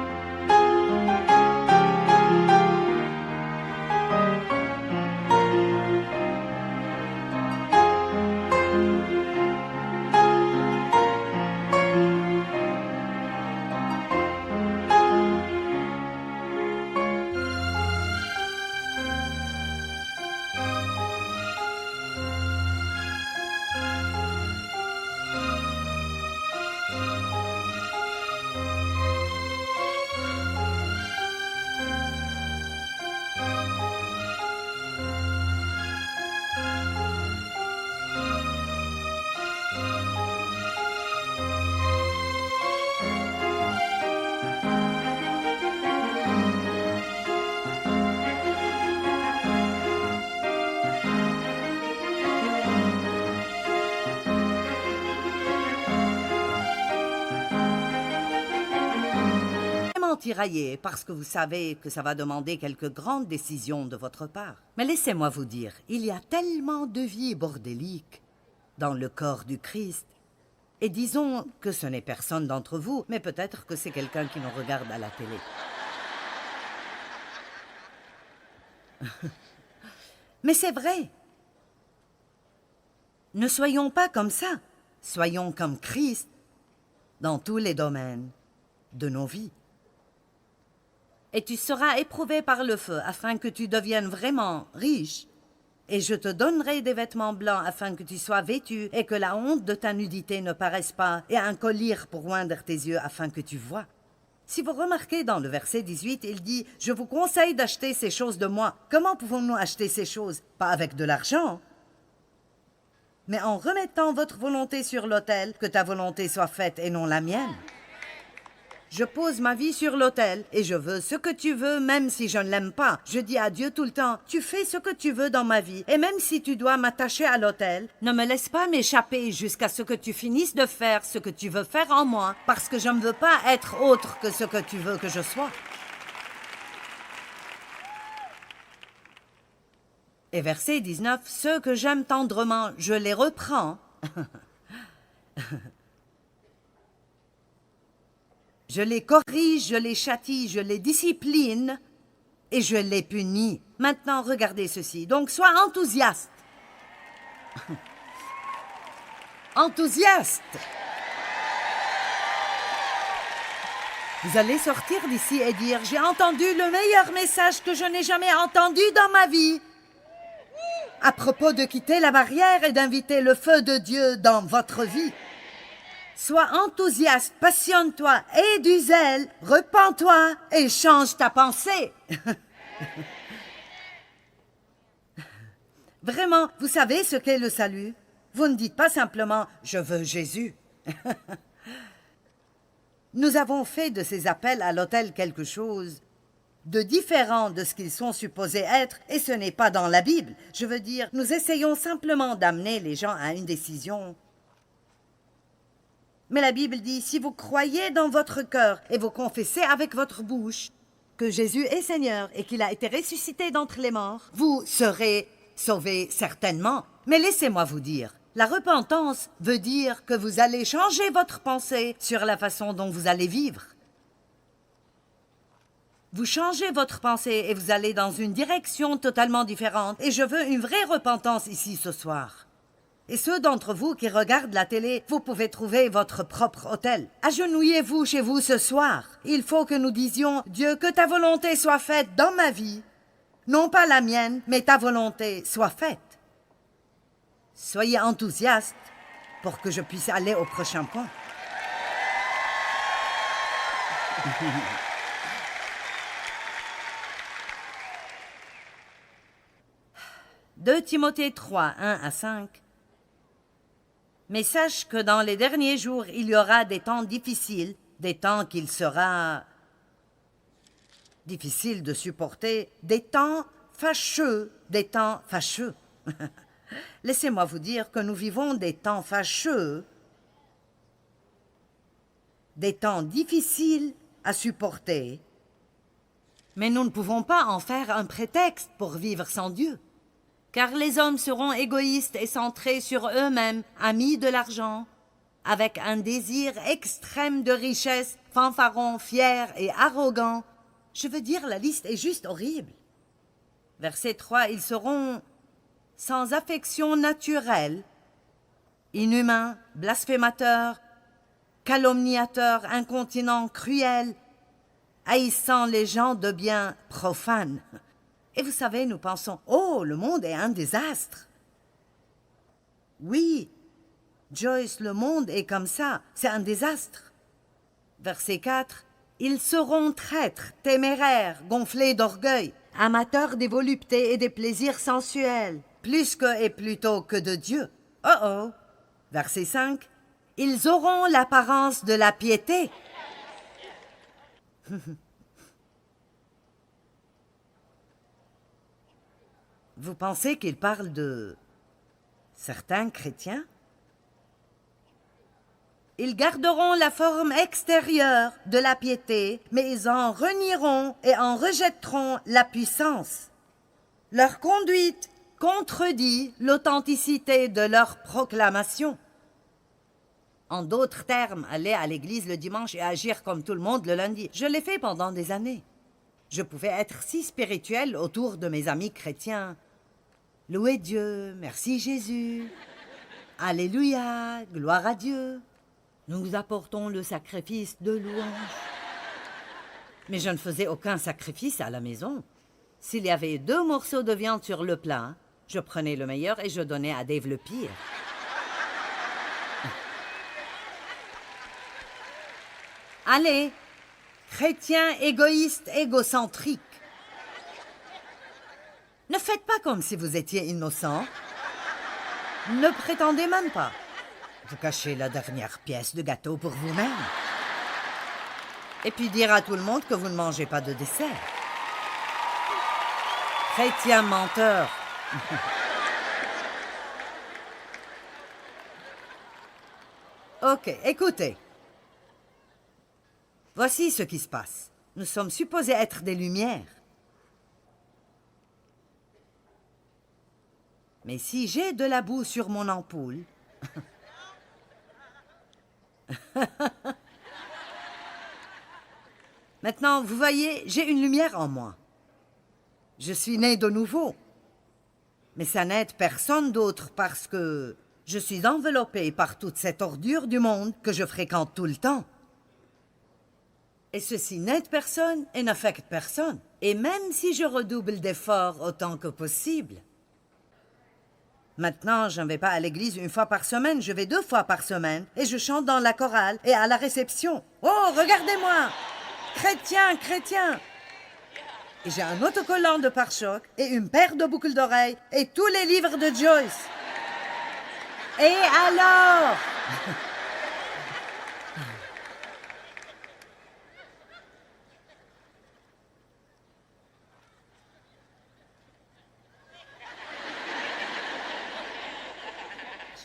Tiraillé parce que vous savez que ça va demander quelques grandes décisions de votre part. Mais laissez-moi vous dire, il y a tellement de vies bordéliques dans le corps du Christ. Et disons que ce n'est personne d'entre vous, mais peut-être que c'est quelqu'un qui nous regarde à la télé. Mais c'est vrai. Ne soyons pas comme ça. Soyons comme Christ dans tous les domaines de nos vies. Et tu seras éprouvé par le feu, afin que tu deviennes vraiment riche. Et je te donnerai des vêtements blancs, afin que tu sois vêtu, et que la honte de ta nudité ne paraisse pas, et un collier pour oindre tes yeux, afin que tu vois. Si vous remarquez dans le verset 18, il dit « Je vous conseille d'acheter ces choses de moi. » Comment pouvons-nous acheter ces choses? Pas avec de l'argent, mais en remettant votre volonté sur l'autel, que ta volonté soit faite et non la mienne. Je pose ma vie sur l'autel et je veux ce que tu veux même si je ne l'aime pas. Je dis à Dieu tout le temps, tu fais ce que tu veux dans ma vie et même si tu dois m'attacher à l'autel, ne me laisse pas m'échapper jusqu'à ce que tu finisses de faire ce que tu veux faire en moi parce que je ne veux pas être autre que ce que tu veux que je sois. Et verset 19, ceux que j'aime tendrement, je les reprends. Je les corrige, je les châtie, je les discipline et je les punis. Maintenant, regardez ceci. Donc, sois enthousiaste. Enthousiaste. Vous allez sortir d'ici et dire, j'ai entendu le meilleur message que je n'ai jamais entendu dans ma vie. À propos de quitter la barrière et d'inviter le feu de Dieu dans votre vie. Sois enthousiaste, passionne-toi, aie du zèle, repens-toi et change ta pensée. Vraiment, vous savez ce qu'est le salut? Vous ne dites pas simplement « je veux Jésus ». Nous avons fait de ces appels à l'autel quelque chose de différent de ce qu'ils sont supposés être, et ce n'est pas dans la Bible. Je veux dire, nous essayons simplement d'amener les gens à une décision. Mais la Bible dit, si vous croyez dans votre cœur et vous confessez avec votre bouche que Jésus est Seigneur et qu'il a été ressuscité d'entre les morts, vous serez sauvés certainement. Mais laissez-moi vous dire, la repentance veut dire que vous allez changer votre pensée sur la façon dont vous allez vivre. Vous changez votre pensée et vous allez dans une direction totalement différente. Et je veux une vraie repentance ici ce soir. Et ceux d'entre vous qui regardent la télé, vous pouvez trouver votre propre autel. Agenouillez-vous chez vous ce soir. Il faut que nous disions, Dieu, que ta volonté soit faite dans ma vie. Non pas la mienne, mais ta volonté soit faite. Soyez enthousiastes pour que je puisse aller au prochain point. 2 Timothée 3, 1 à 5. Mais sache que dans les derniers jours, il y aura des temps difficiles, des temps qu'il sera difficile de supporter, des temps fâcheux, des temps fâcheux. Laissez-moi vous dire que nous vivons des temps fâcheux, des temps difficiles à supporter, mais nous ne pouvons pas en faire un prétexte pour vivre sans Dieu. Car les hommes seront égoïstes et centrés sur eux-mêmes, amis de l'argent, avec un désir extrême de richesse, fanfaron, fier et arrogant. Je veux dire, la liste est juste horrible. Verset 3, ils seront sans affection naturelle, inhumains, blasphémateurs, calomniateurs, incontinents, cruels, haïssant les gens de bien, profanes. Et vous savez, nous pensons, oh, le monde est un désastre. Oui, Joyce, le monde est comme ça, c'est un désastre. Verset 4, ils seront traîtres, téméraires, gonflés d'orgueil, amateurs des voluptés et des plaisirs sensuels, plus que et plutôt que de Dieu. Oh oh. Verset 5, ils auront l'apparence de la piété. Vous pensez qu'il parle de certains chrétiens? Ils garderont la forme extérieure de la piété, mais ils en renieront et en rejetteront la puissance. Leur conduite contredit l'authenticité de leur proclamation. En d'autres termes, aller à l'église le dimanche et agir comme tout le monde le lundi. Je l'ai fait pendant des années. Je pouvais être si spirituel autour de mes amis chrétiens. Louez Dieu, merci Jésus. Alléluia, gloire à Dieu. Nous apportons le sacrifice de louange. Mais je ne faisais aucun sacrifice à la maison. S'il y avait 2 morceaux de viande sur le plat, je prenais le meilleur et je donnais à Dave le pire. Allez, chrétiens égoïstes, égocentriques. Ne faites pas comme si vous étiez innocent. Ne prétendez même pas. Vous cachez la dernière pièce de gâteau pour vous-même. Et puis dire à tout le monde que vous ne mangez pas de dessert. Chrétien menteur. Ok, écoutez. Voici ce qui se passe. Nous sommes supposés être des lumières. Mais si j'ai de la boue sur mon ampoule... Maintenant, vous voyez, j'ai une lumière en moi. Je suis né de nouveau. Mais ça n'aide personne d'autre parce que je suis enveloppé par toute cette ordure du monde que je fréquente tout le temps. Et ceci n'aide personne et n'affecte personne. Et même si je redouble d'efforts autant que possible... Maintenant, je ne vais pas à l'église 1 fois par semaine, je vais 2 fois par semaine. Et je chante dans la chorale et à la réception. Oh, regardez-moi! Chrétien, chrétien! Et j'ai un autocollant de pare-choc et une paire de boucles d'oreilles et tous les livres de Joyce. Et alors?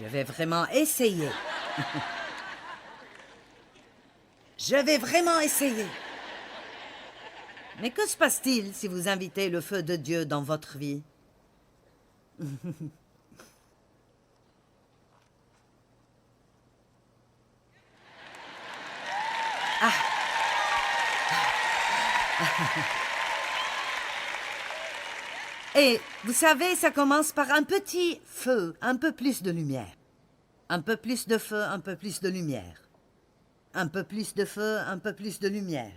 Je vais vraiment essayer. Je vais vraiment essayer. Mais que se passe-t-il si vous invitez le feu de Dieu dans votre vie? Ah. Et vous savez, ça commence par un petit feu, un peu plus de lumière. Un peu plus de feu, un peu plus de lumière. Un peu plus de feu, un peu plus de lumière.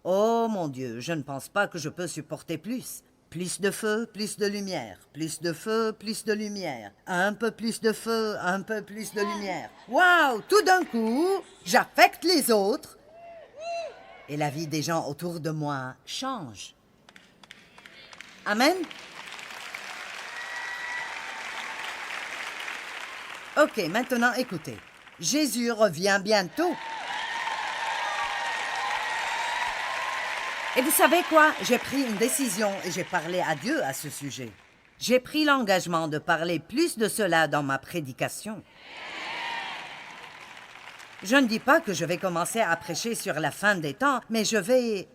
Oh mon Dieu, je ne pense pas que je peux supporter plus. Plus de feu, plus de lumière. Plus de feu, plus de lumière. Un peu plus de feu, un peu plus de lumière. Waouh! Tout d'un coup, j'affecte les autres. Et la vie des gens autour de moi change. Amen? Ok, maintenant écoutez. Jésus revient bientôt. Et vous savez quoi? J'ai pris une décision et j'ai parlé à Dieu à ce sujet. J'ai pris l'engagement de parler plus de cela dans ma prédication. Je ne dis pas que je vais commencer à prêcher sur la fin des temps, mais je vais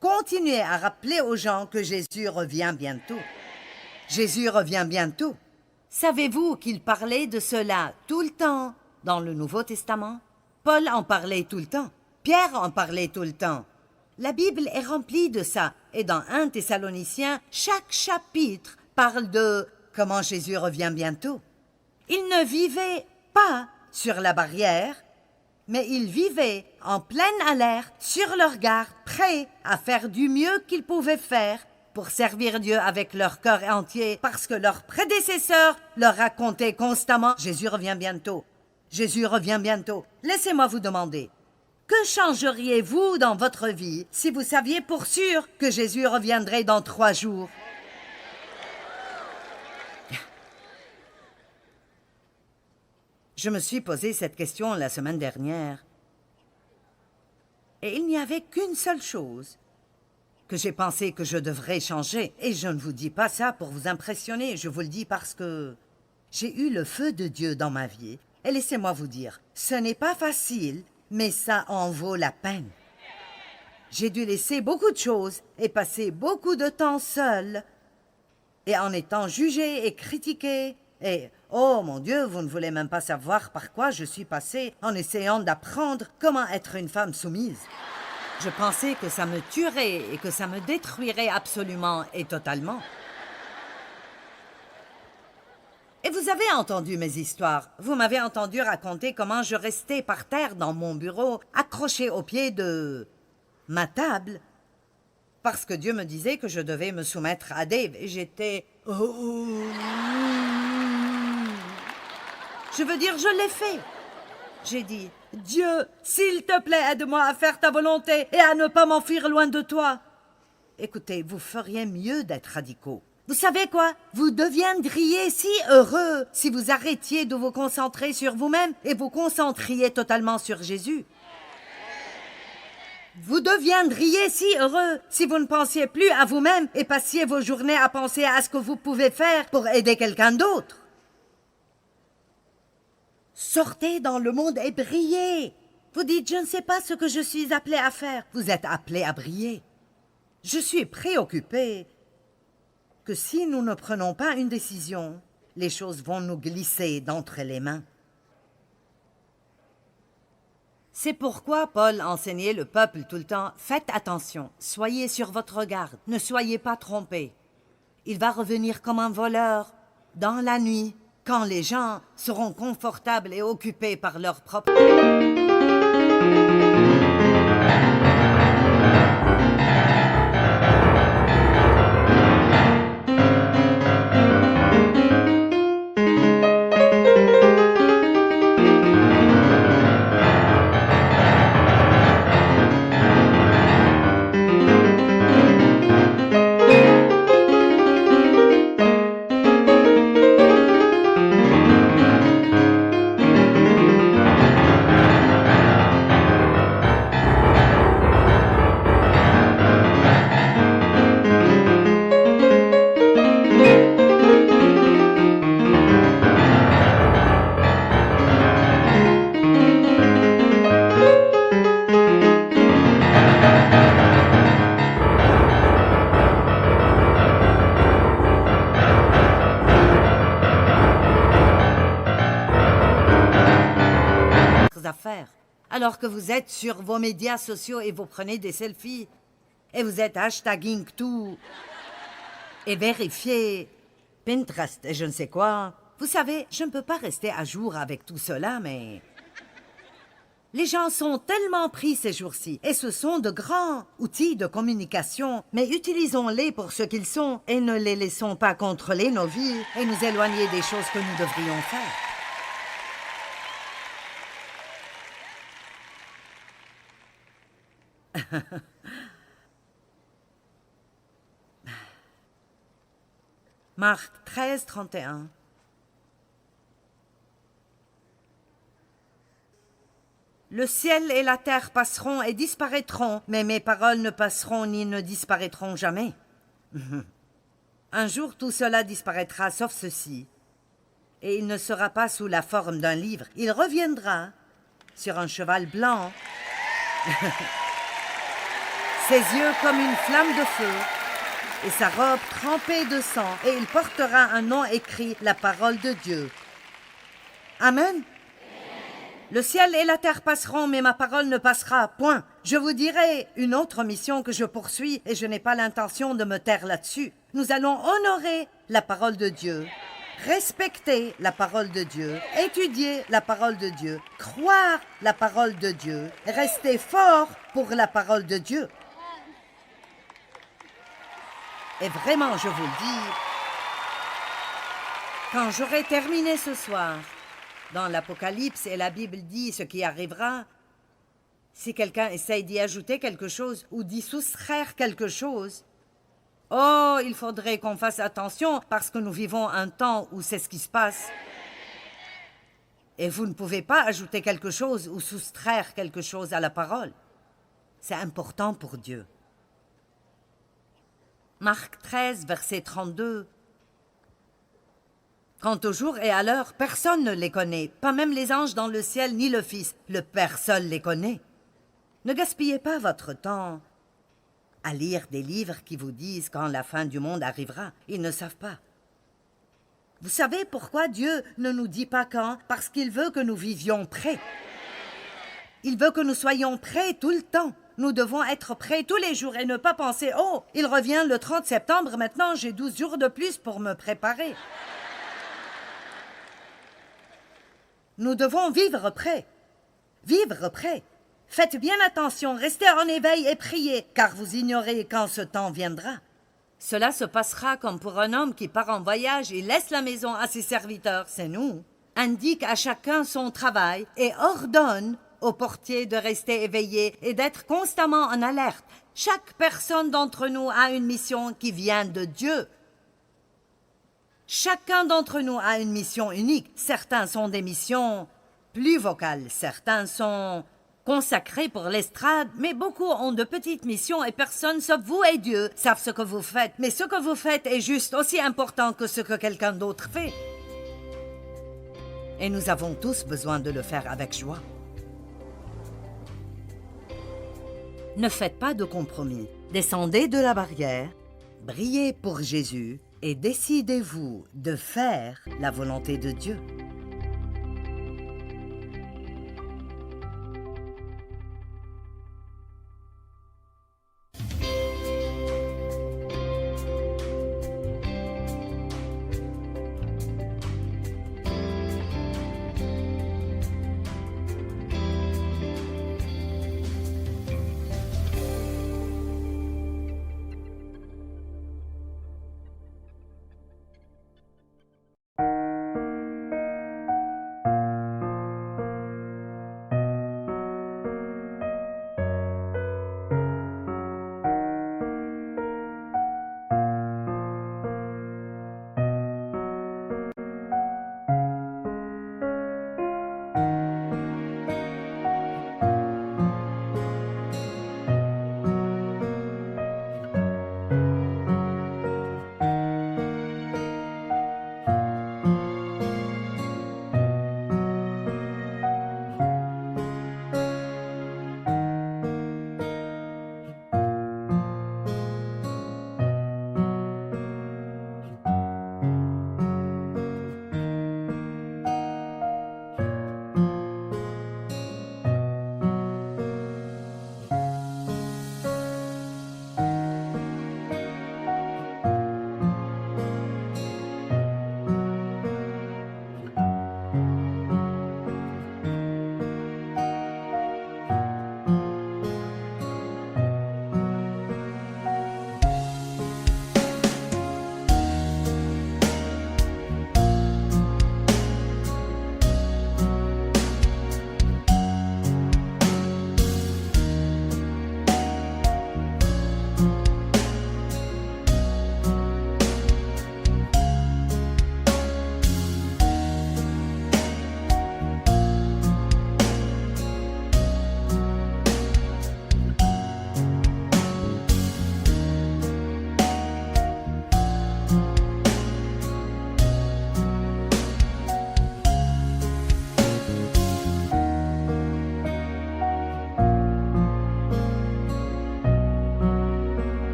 continuer à rappeler aux gens que Jésus revient bientôt. Jésus revient bientôt. Savez-vous qu'il parlait de cela tout le temps dans le Nouveau Testament. Paul en parlait tout le temps. Pierre en parlait tout le temps. La Bible est remplie de ça. Et dans 1 Thessaloniciens, chaque chapitre parle de comment Jésus revient bientôt. Ils ne vivaient pas sur la barrière, mais ils vivaient en pleine alerte, sur leur garde, prêts à faire du mieux qu'ils pouvaient faire pour servir Dieu avec leur cœur entier, parce que leurs prédécesseurs leur racontaient constamment « Jésus revient bientôt, Jésus revient bientôt ». Laissez-moi vous demander, que changeriez-vous dans votre vie si vous saviez pour sûr que Jésus reviendrait dans 3 jours? Je me suis posé cette question la semaine dernière. Et il n'y avait qu'une seule chose que j'ai pensé que je devrais changer. Et je ne vous dis pas ça pour vous impressionner, je vous le dis parce que j'ai eu le feu de Dieu dans ma vie. Et laissez-moi vous dire, ce n'est pas facile, mais ça en vaut la peine. J'ai dû laisser beaucoup de choses et passer beaucoup de temps seul. Et en étant jugé et critiqué. Et, oh mon Dieu, vous ne voulez même pas savoir par quoi je suis passée en essayant d'apprendre comment être une femme soumise. Je pensais que ça me tuerait et que ça me détruirait absolument et totalement. Et vous avez entendu mes histoires. Vous m'avez entendu raconter comment je restais par terre dans mon bureau, accroché au pied de ma table, parce que Dieu me disait que je devais me soumettre à Dave. Et j'étais... Je veux dire, je l'ai fait. J'ai dit, Dieu, s'il te plaît, aide-moi à faire ta volonté et à ne pas m'enfuir loin de toi. Écoutez, vous feriez mieux d'être radicaux. Vous savez quoi? Vous deviendriez si heureux si vous arrêtiez de vous concentrer sur vous-même et vous concentriez totalement sur Jésus. Vous deviendriez si heureux si vous ne pensiez plus à vous-même et passiez vos journées à penser à ce que vous pouvez faire pour aider quelqu'un d'autre. Sortez dans le monde et brillez. Vous dites, je ne sais pas ce que je suis appelé à faire. Vous êtes appelé à briller. Je suis préoccupée que si nous ne prenons pas une décision, les choses vont nous glisser d'entre les mains. C'est pourquoi Paul enseignait le peuple tout le temps, faites attention, soyez sur votre garde, ne soyez pas trompés. Il va revenir comme un voleur dans la nuit, quand les gens seront confortables et occupés par leur propre... affaires, alors que vous êtes sur vos médias sociaux et vous prenez des selfies, et vous êtes hashtagging tout, et vérifiez Pinterest et je ne sais quoi. Vous savez, je ne peux pas rester à jour avec tout cela, mais... Les gens sont tellement pris ces jours-ci, et ce sont de grands outils de communication, mais utilisons-les pour ce qu'ils sont, et ne les laissons pas contrôler nos vies et nous éloigner des choses que nous devrions faire. Marc 13, 31. Le ciel et la terre passeront et disparaîtront, mais mes paroles ne passeront ni ne disparaîtront jamais. Un jour, tout cela disparaîtra, sauf ceci. Et il ne sera pas sous la forme d'un livre. Il reviendra sur un cheval blanc, ses yeux comme une flamme de feu, et sa robe trempée de sang, et il portera un nom écrit, la parole de Dieu. Amen. Le ciel et la terre passeront, mais ma parole ne passera. Point. Je vous dirai une autre mission que je poursuis et je n'ai pas l'intention de me taire là-dessus. Nous allons honorer la parole de Dieu, respecter la parole de Dieu, étudier la parole de Dieu, croire la parole de Dieu, rester fort pour la parole de Dieu. Et vraiment, je vous le dis, quand j'aurai terminé ce soir, dans l'Apocalypse, et la Bible dit ce qui arrivera, si quelqu'un essaye d'y ajouter quelque chose ou d'y soustraire quelque chose, oh, il faudrait qu'on fasse attention parce que nous vivons un temps où c'est ce qui se passe. Et vous ne pouvez pas ajouter quelque chose ou soustraire quelque chose à la parole. C'est important pour Dieu. Marc 13, verset 32. Quant au jour et à l'heure, personne ne les connaît, pas même les anges dans le ciel ni le Fils. Le Père seul les connaît. Ne gaspillez pas votre temps à lire des livres qui vous disent quand la fin du monde arrivera. Ils ne savent pas. Vous savez pourquoi Dieu ne nous dit pas quand? Parce qu'il veut que nous vivions prêts. Il veut que nous soyons prêts tout le temps. Nous devons être prêts tous les jours et ne pas penser « Oh, il revient le 30 septembre, maintenant j'ai 12 jours de plus pour me préparer. » Nous devons vivre prêts. Vivre prêts. Faites bien attention, restez en éveil et priez, car vous ignorez quand ce temps viendra. Cela se passera comme pour un homme qui part en voyage et laisse la maison à ses serviteurs, c'est nous, indique à chacun son travail et ordonne au portier de rester éveillé et d'être constamment en alerte. Chaque personne d'entre nous a une mission qui vient de Dieu. Chacun d'entre nous a une mission unique. Certains sont des missions plus vocales, certains sont consacrés pour l'estrade, mais beaucoup ont de petites missions et personne sauf vous et Dieu savent ce que vous faites. Mais ce que vous faites est juste aussi important que ce que quelqu'un d'autre fait. Et nous avons tous besoin de le faire avec joie. Ne faites pas de compromis. Descendez de la barrière, brillez pour Jésus et décidez-vous de faire la volonté de Dieu.